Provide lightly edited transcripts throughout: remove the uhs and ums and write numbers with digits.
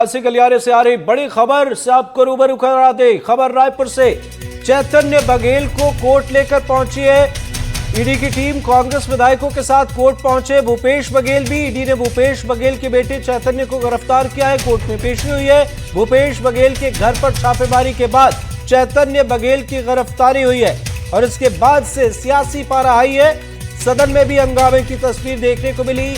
गलियारे से आ रही बड़ी खबर से आपको रूबरू करा दे। खबर रायपुर से, चैतन्य बघेल को कोर्ट लेकर पहुंची है ईडी की टीम। कांग्रेस विधायकों के साथ कोर्ट पहुंचे भूपेश बघेल भी। ईडी ने भूपेश बघेल के बेटे चैतन्य को गिरफ्तार किया है। कोर्ट में पेशी हुई है। भूपेश बघेल के घर पर छापेमारी के बाद चैतन्य बघेल की गिरफ्तारी हुई है और इसके बाद से सियासी पारा हाई है। सदन में भी हंगामे की तस्वीर देखने को मिली।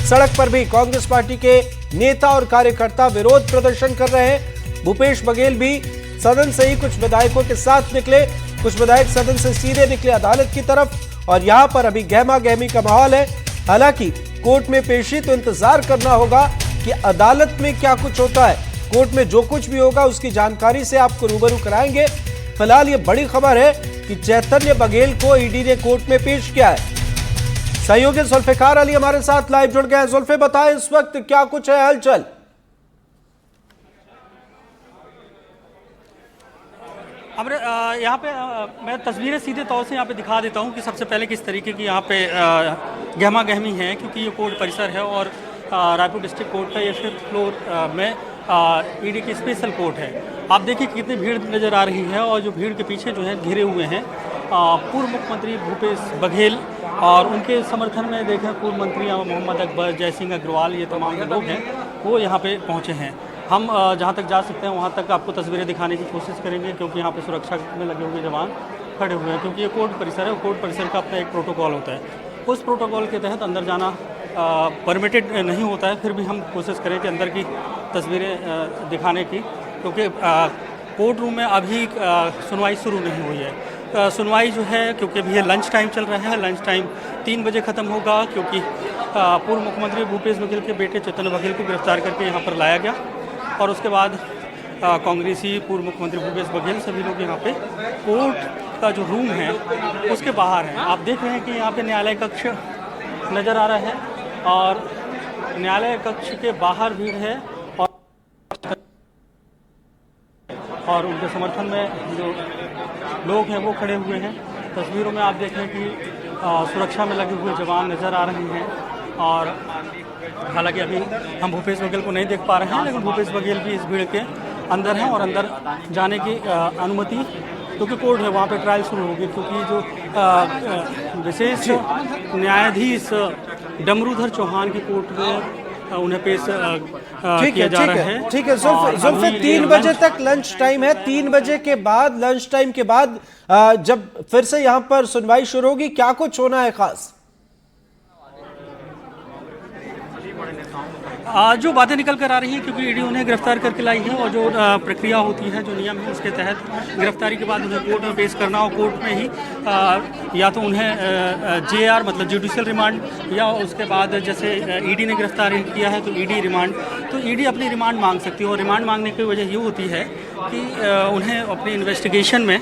सड़क पर भी कांग्रेस पार्टी के नेता और कार्यकर्ता विरोध प्रदर्शन कर रहे हैं। भूपेश बघेल भी सदन से ही कुछ विधायकों के साथ निकले। कुछ विधायक सदन से सीधे निकले अदालत की तरफ और यहां पर अभी गहमा गहमी का माहौल है। हालांकि कोर्ट में पेशी तो इंतजार करना होगा कि अदालत में क्या कुछ होता है। कोर्ट में जो कुछ भी होगा उसकी जानकारी से आपको रूबरू कराएंगे। फिलहाल ये बड़ी खबर है कि चैतन्य बघेल को ईडी ने कोर्ट में पेश किया है। सहयोगी जुल्फिकार अली हमारे साथ लाइव जुड़ गए हैं। जुल्फे, बताएं इस वक्त क्या कुछ है हलचल? अब यहाँ पे मैं तस्वीरें सीधे तौर से यहाँ पे दिखा देता हूँ कि सबसे पहले किस तरीके की यहाँ पे गहमा गहमी है, क्योंकि ये कोर्ट परिसर है और रायपुर डिस्ट्रिक्ट कोर्ट का ये 5th फ्लोर में ईडी की स्पेशल कोर्ट है। आप देखिए कितनी भीड़ नज़र आ रही है और जो भीड़ के पीछे जो है घिरे हुए हैं पूर्व मुख्यमंत्री भूपेश बघेल और उनके समर्थन में देखें पूर्व मंत्री मोहम्मद अकबर, जय सिंह अग्रवाल, ये तमाम जो लोग हैं वो यहाँ पे पहुँचे हैं। हम जहाँ तक जा सकते हैं वहाँ तक आपको तस्वीरें दिखाने की कोशिश करेंगे, क्योंकि यहाँ पे सुरक्षा में लगे हुए जवान खड़े हुए हैं, क्योंकि ये कोर्ट परिसर है। कोर्ट परिसर का अपना एक प्रोटोकॉल होता है। उस प्रोटोकॉल के तहत अंदर जाना परमिटेड नहीं होता है। फिर भी हम कोशिश करें कि अंदर की तस्वीरें दिखाने की, क्योंकि कोर्ट रूम में अभी सुनवाई शुरू नहीं हुई है। सुनवाई जो है, क्योंकि अभी ये लंच टाइम चल रहा है, लंच टाइम 3 बजे ख़त्म होगा, क्योंकि पूर्व मुख्यमंत्री भूपेश बघेल के बेटे चैतन्य बघेल को गिरफ्तार करके यहाँ पर लाया गया और उसके बाद कांग्रेसी पूर्व मुख्यमंत्री भूपेश बघेल सभी लोग यहाँ पे कोर्ट का जो रूम है उसके बाहर हैं। आप देख रहे हैं कि यहाँ पे न्यायालय कक्ष नज़र आ रहा है और न्यायालय कक्ष के बाहर भीड़ है और उनके समर्थन में जो लोग हैं वो खड़े हुए हैं। तस्वीरों में आप देख रहे हैं कि सुरक्षा में लगे हुए जवान नज़र आ रहे हैं और हालांकि अभी हम भूपेश बघेल को नहीं देख पा रहे हैं, लेकिन भूपेश बघेल भी इस भीड़ के अंदर हैं और अंदर जाने की अनुमति, क्योंकि कोर्ट है वहाँ पे ट्रायल शुरू होगी, क्योंकि जो विशेष न्यायाधीश डमरूधर चौहान की कोर्ट में उन्हें पेश किया जा रहा है। ठीक है जुल्फे, 3 बजे तक लंच टाइम है। 3 बजे के बाद, लंच टाइम के बाद जब फिर से यहाँ पर सुनवाई शुरू होगी, क्या कुछ होना है खास? जो बातें निकल कर आ रही हैं, क्योंकि ईडी उन्हें गिरफ्तार करके लाई है और जो प्रक्रिया होती है, जो नियम है, उसके तहत गिरफ्तारी के बाद उन्हें कोर्ट में पेश करना और कोर्ट में ही या तो उन्हें जेआर मतलब जुडिशियल रिमांड, या उसके बाद जैसे ईडी ने गिरफ्तार किया है तो ईडी रिमांड, तो ईडी अपनी रिमांड मांग सकती है। और रिमांड मांगने की वजह ये होती है कि उन्हें अपनी इन्वेस्टिगेशन में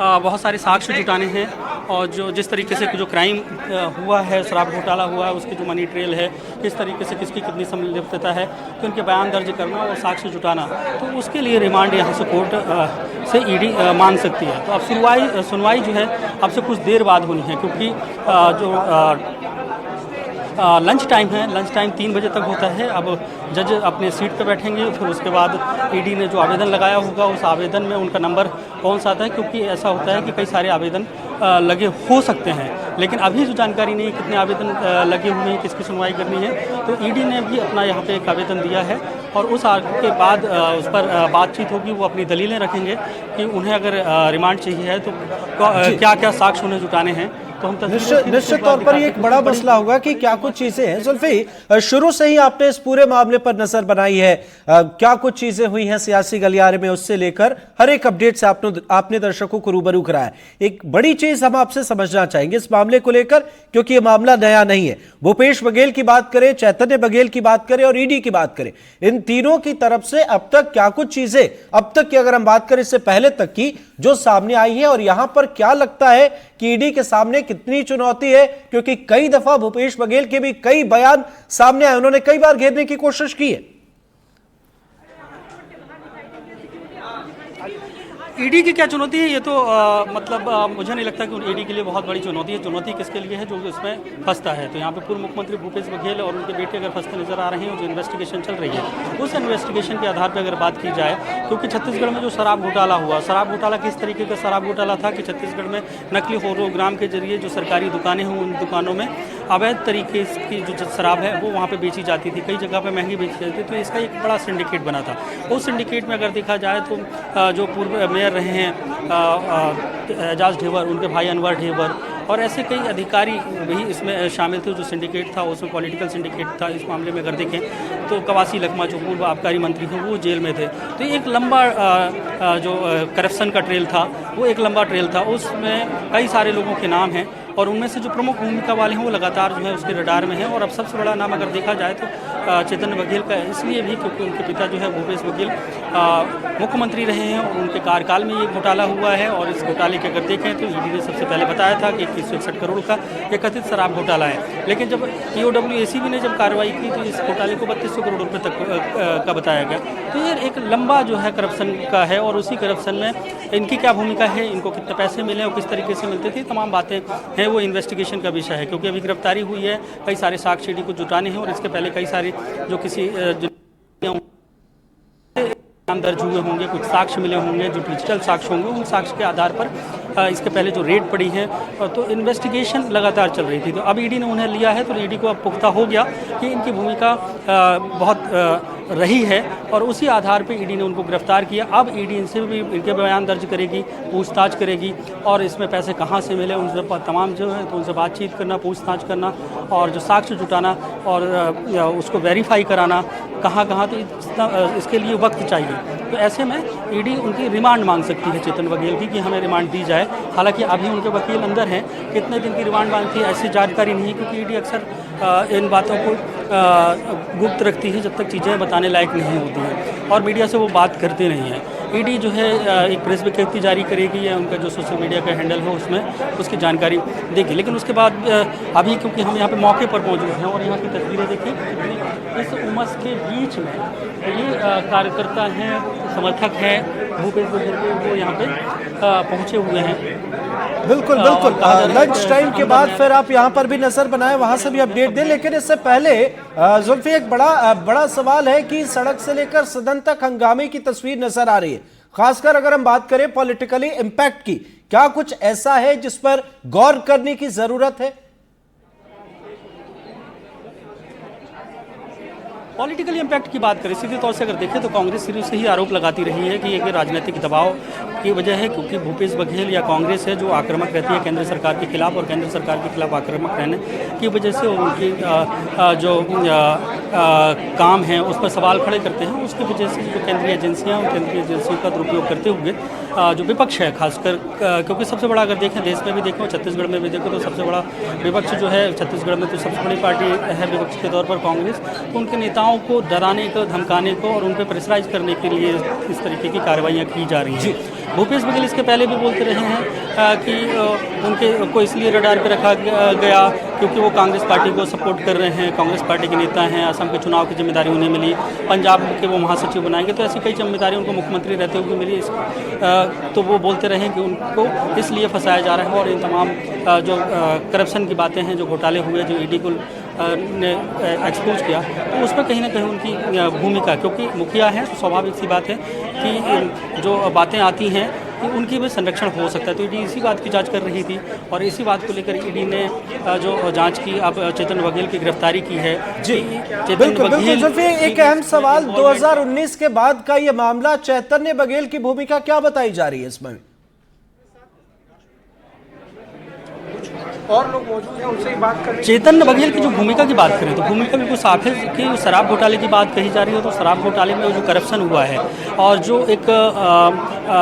बहुत सारे साक्ष्य जुटाने हैं और जो जिस तरीके से जो क्राइम हुआ है, शराब घोटाला हुआ है, उसकी जो मनी ट्रेल है, किस तरीके से किसकी कितनी संलिप्तता है, तो उनके बयान दर्ज करना और साक्ष्य जुटाना, तो उसके लिए रिमांड यहाँ से कोर्ट से ईडी मांग सकती है। तो अब सुनवाई जो है अब से कुछ देर बाद होनी है, क्योंकि जो लंच टाइम है, लंच टाइम 3 बजे तक होता है। अब जज अपने सीट पर बैठेंगे, फिर उसके बाद ईडी ने जो आवेदन लगाया होगा उस आवेदन में उनका नंबर कौन सा आता है, क्योंकि ऐसा होता है कि कई सारे आवेदन लगे हो सकते हैं, लेकिन अभी जो जानकारी नहीं है कितने आवेदन लगे हुए हैं, किसकी सुनवाई करनी है। तो ईडी ने भी अपना यहाँ पे एक आवेदन दिया है और उस के बाद उस पर बातचीत होगी। वो अपनी दलीलें रखेंगे कि उन्हें अगर रिमांड चाहिए है तो क्या क्या साक्ष्य उन्हें जुटाने हैं। तो हम निश्चित तौर पर ये एक बड़ा मसला होगा कि क्या कुछ चीजें हैं। जुल्फी, शुरू से ही आपने इस पूरे मामले पर नजर बनाई है, क्या कुछ चीजें हुई हैं सियासी गलियारे में, उससे लेकर हर एक अपडेट से आपने दर्शकों को रूबरू कराया। एक बड़ी चीज हम आपसे समझना चाहेंगे इस मामले को लेकर, क्योंकि ये मामला नया नहीं है। भूपेश बघेल की बात करें, चैतन्य बघेल की बात करें और ईडी की बात करें, इन तीनों की तरफ से अब तक क्या कुछ चीजें, अब तक की अगर हम बात करें इससे पहले तक की, जो सामने आई है और यहां पर क्या लगता है कि ईडी के सामने कितनी चुनौती है? क्योंकि कई दफा भूपेश बघेल के भी कई बयान सामने आए, उन्होंने कई बार घेरने की कोशिश की है। ईडी की क्या चुनौती है, ये तो मतलब मुझे नहीं लगता कि ईडी के लिए बहुत बड़ी चुनौती है। चुनौती किसके लिए है? जो इसमें फंसता है। तो यहाँ पे पूर्व मुख्यमंत्री भूपेश बघेल और उनके बेटे अगर फंसते नजर आ रहे हैं, जो इन्वेस्टिगेशन चल रही है, उस इन्वेस्टिगेशन के आधार पर अगर बात की जाए, क्योंकि छत्तीसगढ़ में जो शराब घोटाला हुआ, शराब घोटाला किस तरीके का शराब घोटाला था कि छत्तीसगढ़ में नकली होलोग्राम के जरिए जो सरकारी दुकानें हों, उन दुकानों में अवैध तरीके की जो शराब है वो वहाँ पे बेची जाती थी, कई जगह पे महंगी बेची जाती थी। तो इसका एक बड़ा सिंडिकेट बना था। उस सिंडिकेट में अगर देखा जाए तो जो पूर्व मेयर रहे हैं एजाज ढेबर, उनके भाई अनवर ढेबर और ऐसे कई अधिकारी भी इसमें शामिल थे। जो सिंडिकेट था उसमें पॉलिटिकल सिंडिकेट था। इस मामले में अगर देखें तो कवासी लखमा जो पूर्व आबकारी मंत्री हैं वो जेल में थे। तो एक लंबा जो करप्शन का ट्रेल था वो एक लंबा ट्रेल था। उसमें कई सारे लोगों के नाम हैं और उनमें से जो प्रमुख भूमिका वाले हैं वो लगातार जो है उसके रडार में हैं। और अब सबसे बड़ा नाम अगर देखा जाए तो चेतन बघेल का, इसलिए भी क्योंकि उनके पिता जो है भूपेश बघेल मुख्यमंत्री रहे हैं और उनके कार्यकाल में ये घोटाला हुआ है। और इस घोटाले के अगर देखें तो ईडी ने सबसे पहले बताया था कि 2161 करोड़ का एक कथित शराब घोटाला है, लेकिन जब EOW-ACB ने जब कार्रवाई की तो इस घोटाले को 3200 करोड़ रुपये तक का बताया गया। तो ये एक लंबा जो है करप्शन का है और उसी करप्शन में इनकी क्या भूमिका है, इनको कितने पैसे मिले और किस तरीके से मिलते थे, तमाम बातें हैं वो इन्वेस्टिगेशन का विषय है। क्योंकि अभी गिरफ्तारी हुई है, कई सारे साक्ष्य ईडी को जुटाने हैं और इसके पहले कई सारे जो किसी नाम दर्ज हुए होंगे, कुछ साक्ष्य मिले होंगे, जो डिजिटल साक्ष्य होंगे, उन साक्ष्य के आधार पर इसके पहले जो रेड पड़ी है तो इन्वेस्टिगेशन लगातार चल रही थी। तो अब ईडी ने उन्हें लिया है तो ईडी को अब पुख्ता हो गया कि इनकी भूमिका बहुत रही है और उसी आधार पे ईडी ने उनको गिरफ्तार किया। अब ईडी इनसे भी इनके बयान दर्ज करेगी, पूछताछ करेगी और इसमें पैसे कहाँ से मिले उनसे तमाम जो है तो उनसे बातचीत करना, पूछताछ करना और जो साक्ष्य जुटाना और उसको वेरीफाई कराना कहाँ कहाँ, तो इसके लिए वक्त चाहिए। तो ऐसे में ईडी उनकी रिमांड मांग सकती है चेतन बघेल की कि हमें रिमांड दी जाए। हालांकि अभी उनके वकील अंदर हैं, कितने दिन की रिमांड मांगती है ऐसी जानकारी नहीं है, क्योंकि ईडी अक्सर इन बातों को गुप्त रखती है जब तक चीज़ें बताने लायक नहीं होती हैं और मीडिया से वो बात करते नहीं हैं। ईडी जो है एक प्रेस विज्ञप्ति जारी करेगी या उनका जो सोशल मीडिया का हैंडल हो उसमें उसकी जानकारी देगी। लेकिन उसके बाद अभी क्योंकि हम यहाँ पे मौके पर मौजूद हैं और यहाँ की तस्वीरें देखिए, इस उमस के बीच में ये कार्यकर्ता हैं, समर्थक हैं भूपेश बघेल के, वो यहाँ पे पहुँचे हुए हैं। बिल्कुल बिल्कुल, लंच टाइम के बाद फिर आप यहाँ पर भी नजर बनाएं, वहां से भी अपडेट दें। लेकिन इससे पहले जुल्फी, एक बड़ा सवाल है कि सड़क से लेकर सदन तक हंगामे की तस्वीर नजर आ रही है, खासकर अगर हम बात करें पॉलिटिकली इम्पैक्ट की। क्या कुछ ऐसा है जिस पर गौर करने की जरूरत है? पॉलिटिकल इम्पैक्ट की बात करें, सीधे तौर से अगर देखें तो कांग्रेस शुरू से ही आरोप लगाती रही है कि ये राजनीतिक दबाव की वजह है, क्योंकि भूपेश बघेल या कांग्रेस है जो आक्रामक रहती है केंद्र सरकार के खिलाफ और केंद्र सरकार के खिलाफ आक्रामक रहने की वजह से उनकी जो काम है उस पर सवाल खड़े करते हैं। उसकी वजह से जो केंद्रीय एजेंसियाँ और केंद्रीय एजेंसियों का दुरुपयोग करते हुए जो विपक्ष है, खासकर क्योंकि सबसे बड़ा अगर देखें देश में भी देखें और छत्तीसगढ़ में भी देखें तो सबसे बड़ा विपक्ष जो है छत्तीसगढ़ में, तो सबसे बड़ी पार्टी है विपक्ष के तौर पर कांग्रेस, उनके नेताओं को डराने को, धमकाने को और उन पर प्रेशराइज करने के लिए इस तरीके की कार्रवाइयाँ की जा रही हैं। भूपेश बघेल इसके पहले भी बोलते रहे हैं कि उनके को इसलिए रडार पर रखा गया क्योंकि वो कांग्रेस पार्टी को सपोर्ट कर रहे हैं, कांग्रेस पार्टी के नेता हैं, असम के चुनाव की जिम्मेदारी उन्हें मिली, पंजाब के वो महासचिव बनाएंगे, तो ऐसी कई जिम्मेदारी उनको मुख्यमंत्री रहते हुए मिली। तो वो बोलते रहे कि उनको इसलिए फंसाया जा रहा है और इन तमाम जो करप्शन की बातें हैं, जो घोटाले हुए, जो ईडी को ने एक्सपोज किया, तो उसमें कहीं ना कहीं उनकी भूमिका, क्योंकि मुखिया हैं तो स्वाभाविक सी बात है कि जो बातें आती हैं कि उनकी भी संरक्षण हो सकता है। तो ईडी इसी बात की जांच कर रही थी और इसी बात को लेकर ईडी ने जो जांच की, अब चेतन बघेल की गिरफ्तारी की है। जी बिल्कुल, एक अहम सवाल, 2019 के बाद का ये मामला, चैतन्य बघेल की भूमिका क्या बताई जा रही है इसमें? और लोग मौजूद हैं, उनसे ही बात करें। चेतन बघेल की जो भूमिका की बात करें तो भूमिका बिल्कुल साफ है कि शराब घोटाले की बात कही जा रही है। तो शराब घोटाले में जो करप्शन हुआ है और जो एक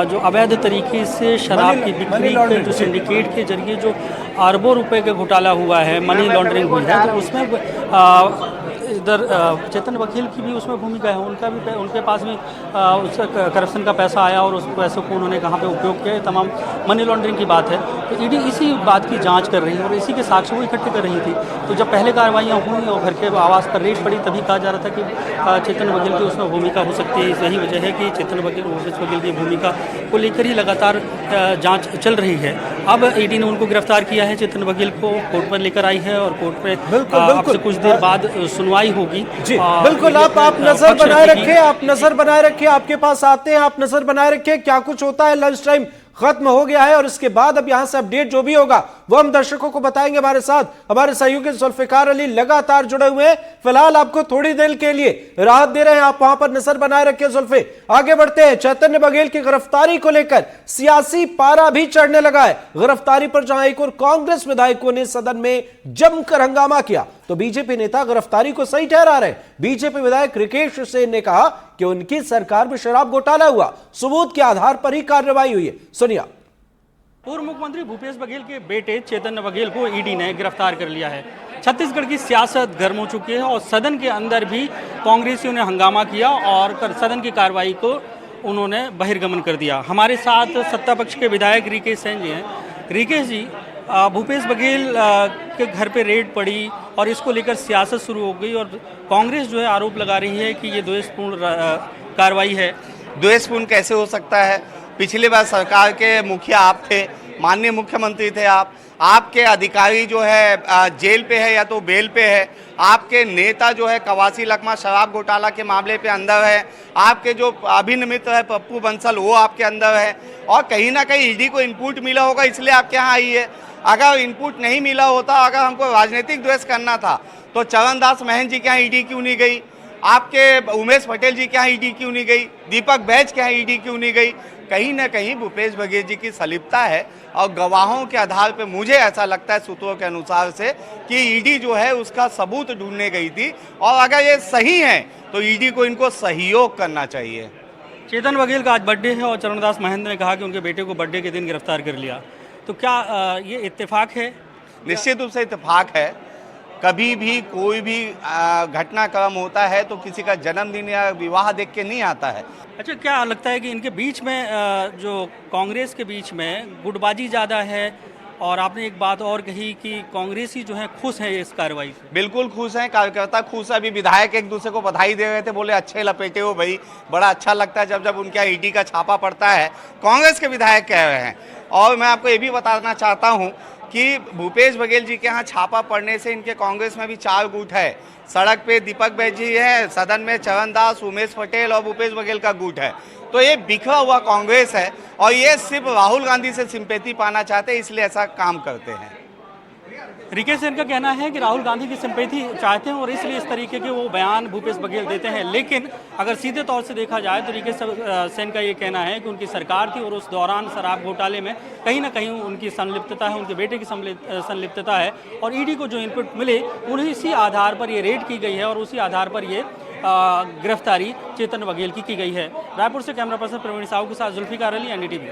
जो अवैध तरीके से शराब की बिक्री के जो सिंडिकेट के जरिए जो अरबों रुपए का घोटाला हुआ है, मनी लॉन्ड्रिंग हुई है, तो उसमें इधर चेतन वकील की भी उसमें भूमिका है, उनके पास भी उस करप्शन का पैसा आया और उस पैसों को उन्होंने कहाँ पे उपयोग किया, तमाम मनी लॉन्ड्रिंग की बात है। तो ईडी इसी बात की जांच कर रही है और इसी के साक्ष्य वो इकट्ठे कर रही थी। तो जब पहले कार्रवाइयाँ हुई और घर के आवास पर रेड पड़ी, तभी कहा जा रहा था कि चेतन वकील की उसमें भूमिका हो सकती है। यही वजह है कि चेतन वकील की भूमिका को लेकर ही लगातार जाँच चल रही है। अब ईडी ने उनको गिरफ्तार किया है, चेतन वकील को कोर्ट पर लेकर आई है और कोर्ट पे आपसे कुछ देर बाद सुनवाई होगी। जी बिल्कुल, आप नजर बनाए रखें, आप नजर बनाए रखें, आपके पास आते हैं, आप नजर बनाए रखें क्या कुछ होता है। लंच टाइम खत्म हो गया है और इसके बाद अब यहां से अपडेट जो भी होगा वो हम दर्शकों को बताएंगे। हमारे साथ हमारे सहयोगी जुल्फिकार अली लगातार जुड़े हुए हैं। फिलहाल आपको थोड़ी देर के लिए राहत दे रहे हैं, आप वहां पर नजर बनाए रखें। जुल्फे, आगे बढ़ते हैं। चैतन्य बघेल की गिरफ्तारी को लेकर सियासी पारा भी चढ़ने लगा है। गिरफ्तारी पर जहां एक और कांग्रेस विधायकों ने सदन में जमकर हंगामा किया, तो बीजेपी नेता गिरफ्तारी को सही ठहरा रहे। बीजेपी विधायक रिकेश सेन ने कहा कि उनकी सरकार में शराब घोटाला हुआ, सबूत के आधार पर ही कार्रवाई हुई है। सुनिए। पूर्व मुख्यमंत्री भूपेश बघेल के बेटे चेतन बघेल को ईडी ने गिरफ्तार कर लिया है। छत्तीसगढ़ की सियासत गर्म हो चुकी है और सदन के अंदर भी कांग्रेसियों ने हंगामा किया और सदन की कार्रवाई को उन्होंने बहिर्गमन कर दिया। हमारे साथ सत्ता पक्ष के विधायक रिकेश सेन जी हैं। रिकेश जी, भूपेश बघेल के घर पे रेड पड़ी और इसको लेकर सियासत शुरू हो गई और कांग्रेस जो है आरोप लगा रही है कि ये द्वेषपूर्ण कार्रवाई है। द्वेषपूर्ण कैसे हो सकता है? पिछली बार सरकार के मुखिया आप थे, माननीय मुख्यमंत्री थे आप, आपके अधिकारी जो है जेल पे है या तो बेल पे है, आपके नेता जो है कवासी लखमा शराब घोटाला के मामले पे अंदर है, आपके जो अभिन्न मित्र है पप्पू बंसल वो आपके अंदर है और कहीं ना कहीं ईडी को इनपुट मिला होगा इसलिए आपके यहाँ आई है। अगर इनपुट नहीं मिला होता, अगर हमको राजनीतिक द्वेष करना था तो चरणदास महंत जी के यहाँ ईडी क्यों नहीं गई? आपके उमेश पटेल जी के यहाँ ईडी क्यों नहीं गई? दीपक बैज के यहाँ ईडी क्यों नहीं गई? कहीं ना कहीं भूपेश बघेल जी की संलिप्तता है और गवाहों के आधार पे मुझे ऐसा लगता है सूत्रों के अनुसार से कि ईडी जो है उसका सबूत ढूंढने गई थी और अगर ये सही है तो ईडी को इनको सहयोग करना चाहिए। चेतन बघेल का आज बर्थडे है और चरणदास महंत ने कहा कि उनके बेटे को बर्थडे के दिन गिरफ्तार कर लिया, तो क्या ये इत्तेफाक है? निश्चित रूप से इत्तेफाक है। कभी भी कोई भी घटनाक्रम होता है तो किसी का जन्मदिन या विवाह देख के नहीं आता है। अच्छा, क्या लगता है कि इनके बीच में जो कांग्रेस के बीच में गुटबाजी ज़्यादा है? और आपने एक बात और कही कि कांग्रेसी जो है खुश हैं इस कार्रवाई से। बिल्कुल खुश हैं, कार्यकर्ता खुश है। अभी विधायक एक दूसरे को बधाई दे रहे थे, बोले अच्छे लपेटे हो भाई, बड़ा अच्छा लगता है जब उनके यहाँ ईडी का छापा पड़ता है। कांग्रेस के विधायक कह रहे हैं। और मैं आपको ये भी बताना चाहता हूँ कि भूपेश बघेल जी के यहाँ छापा पड़ने से इनके कांग्रेस में भी 4 गुट है। सड़क पे दीपक बैज जी है, सदन में चरणदास, उमेश पटेल और भूपेश बघेल का गुट है। तो ये बिखरा हुआ कांग्रेस है और ये सिर्फ राहुल गांधी से सिंपैथी पाना चाहते हैं, इसलिए ऐसा काम करते हैं। रिकेश सेन का कहना है कि राहुल गांधी की सिंपैथी चाहते हैं और इसलिए इस तरीके के वो बयान भूपेश बघेल देते हैं। लेकिन अगर सीधे तौर से देखा जाए तो रिकेश सेन का ये कहना है कि उनकी सरकार थी और उस दौरान शराब घोटाले में कहीं ना कहीं उनकी संलिप्तता है, उनके बेटे की संलिप्तता है और ईडी को जो इनपुट मिले उन्हीं इसी आधार पर ये रेड की गई है और उसी आधार पर ये गिरफ्तारी चेतन बघेल की गई है। रायपुर से कैमरा पर्सन प्रवीण साहू के साथ जुल्फिकार अली, एनडीटीवी।